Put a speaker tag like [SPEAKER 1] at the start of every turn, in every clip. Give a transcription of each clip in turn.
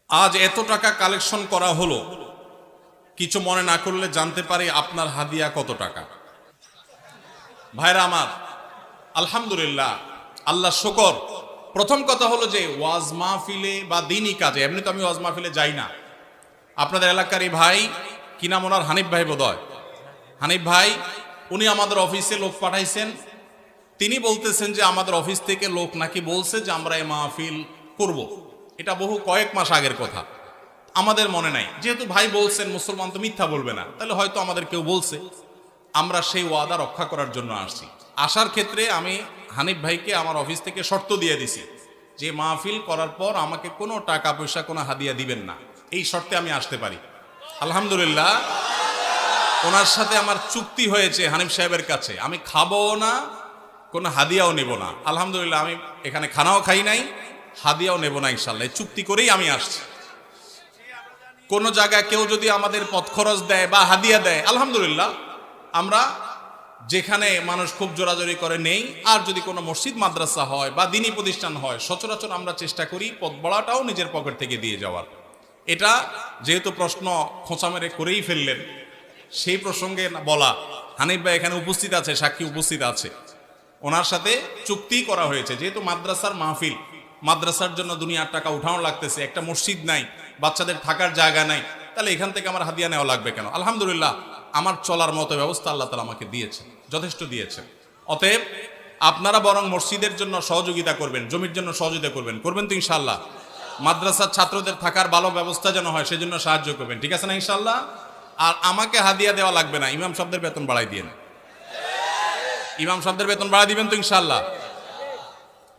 [SPEAKER 1] আজ এত টাকা কালেকশন করা হলো, কিছু মনে না করলে জানতে পারি আপনার হাদিয়া কত টাকা? ভাইরা আমার, আলহামদুলিল্লাহ, আল্লাহ শুকর। প্রথম কথা হলো যে ওয়াজ মাহফিলে বা দিনই কাজে, এমনি তো আমি ওয়াজ মাহফিলে যাই না। আপনাদের এলাকারই ভাই, কি নাম ওনার, হানিফ ভাই বোধহয়, হানিফ ভাই, উনি আমাদের অফিসে লোক পাঠাইছেন। তিনি বলতেছেন যে আমাদের অফিস থেকে লোক নাকি বলছে যে আমরা এই মাহফিল করব। এটা বহু কয়েক মাস আগের কথা, আমাদের মনে নাই। যেহেতু ভাই বলছেন, মুসলমান তো মিথ্যা বলবে না, তাহলে হয়তো আমাদের কেউ বলছে। আমরা সেই ওয়াদা রক্ষা করার জন্য আসছি। আসার ক্ষেত্রে আমি হানিফ ভাইকে আমার অফিস থেকে শর্ত দিয়ে দিছি যে মাহফিল করার পর আমাকে কোনো টাকা পয়সা, কোনো হাদিয়া দিবেন না। এই শর্তে আমি আসতে পারি। আলহামদুলিল্লাহ, ওনার সাথে আমার চুক্তি হয়েছে হানিফ সাহেবের কাছে, আমি খাবো না, কোনো হাদিয়াও নেব না। আলহামদুলিল্লাহ, আমি এখানে খানাও খাই নাই, হাদিয়াও নেব না, ইনশাল্লাহ চুক্তি করেই আমি আসছি। কোন জায়গায় কেউ যদি আমাদের পথ খরচ দেয় বা হাদিয়া দেয়, আলহামদুলিল্লাহ, আমরা যেখানে মানুষ খুব জোরাজোরি করে নেই। আর যদি কোনো মসজিদ মাদ্রাসা হয় বা দিনী প্রতিষ্ঠান হয়, সচরাচর আমরা চেষ্টা করি পথ বড়াটাও নিজের পকেট থেকে দিয়ে যাওয়ার। এটা যেহেতু প্রশ্ন খোঁচা মেরে করেই ফেললেন, সেই প্রসঙ্গে বলা, হানিফ ভাই এখানে উপস্থিত আছে, সাক্ষী উপস্থিত আছে, ওনার সাথে চুক্তি করা হয়েছে। যেহেতু মাদ্রাসার মাহফিল, মাদ্রাসার জন্য দুনিয়ার টাকা উঠানো লাগতেছে, একটা মসজিদ নাই, বাচ্চাদের থাকার জায়গা নাই, তাহলে এখান থেকে আমার হাদিয়া নেওয়া লাগবে কেন? আলহামদুলিল্লাহ, আমার চলার মতো ব্যবস্থা আল্লাহ তাআলা আমাকে দিয়েছে, যথেষ্ট দিয়েছে। অতএব আপনারা বরং মসজিদের জন্য সহযোগিতা করবেন, জমির জন্য সহযোগিতা করবেন, করবেন তো ইনশাআল্লাহ? মাদ্রাসার ছাত্রদের থাকার ভালো ব্যবস্থা যেন হয়, সেজন্য সাহায্য করবেন, ঠিক আছে না ইনশাআল্লাহ? আর আমাকে হাদিয়া দেওয়া লাগবে না, ইমাম সাহেবদের বেতন বাড়াই দিয়েন। ইমাম সাহেবদের বেতন বাড়াই দিবেন তো ইনশাআল্লাহ?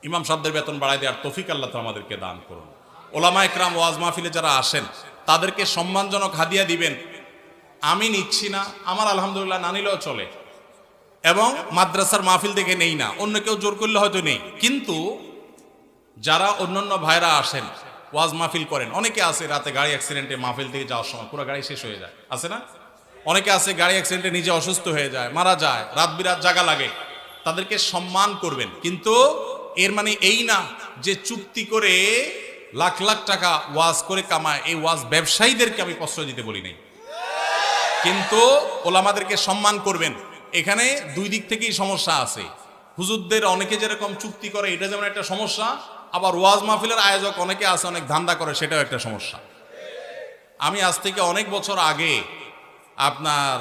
[SPEAKER 1] ইমাম সাহেবদের বেতন বাড়াই দেওয়ার তৌফিক আল্লাহ তাআলা আমাদেরকে দান করুন। ওলামা একরাম ওয়াজ মাহফিলে যারা আসেন, তাদেরকে সম্মানজনক হাদিয়া দিবেন। আমি নিচ্ছি না, আমার আলহামদুলিল্লাহ না নিলেও চলে, এবং মাদ্রাসার মাহফিল থেকে নেই না, অন্য কেউ জোর করলে হয়তো নেই। কিন্তু যারা অন্যান্য ভাইরা আসেন, ওয়াজ মাহফিল করেন, অনেকে আছে রাতে গাড়ি অ্যাক্সিডেন্টে মাহফিল থেকে যাওয়ার সময় পুরো গাড়ি শেষ হয়ে যায়, আছে না? অনেকে আছে গাড়ি অ্যাক্সিডেন্টে নিজে অসুস্থ হয়ে যায়, মারা যায়, রাত বিরাত জাগা লাগে, তাদেরকে সম্মান করবেন। কিন্তু এর মানে এই না যে চুক্তি করে লাখ লাখ টাকা ওয়াজ করে কামায়, এই ওয়াজ ব্যবসায়ীদেরকে আমি প্রশ্রয় দিতে বলি নাই। কিন্তু ওলামাদেরকে সম্মান করবেন। এখানে দুই দিক থেকেই সমস্যা আছে। হুজুরদের অনেকে যেরকম চুক্তি করে, এটা যেমন একটা সমস্যা, আবার ওয়াজ মাহফিলের আয়োজক অনেকে আছে অনেক ধান্দা করে, সেটাও একটা সমস্যা। আমি আজ থেকে অনেক বছর আগে, আপনার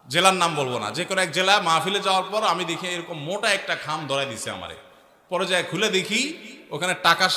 [SPEAKER 1] জেলার নাম বলবো না, যে কোনো এক জেলা মাহফিলে যাওয়ার পর আমি দেখি এরকম মোটা একটা খাম ধরাই দিছে আমারে। পরে যায় খুলে দেখি ওখানে টাকার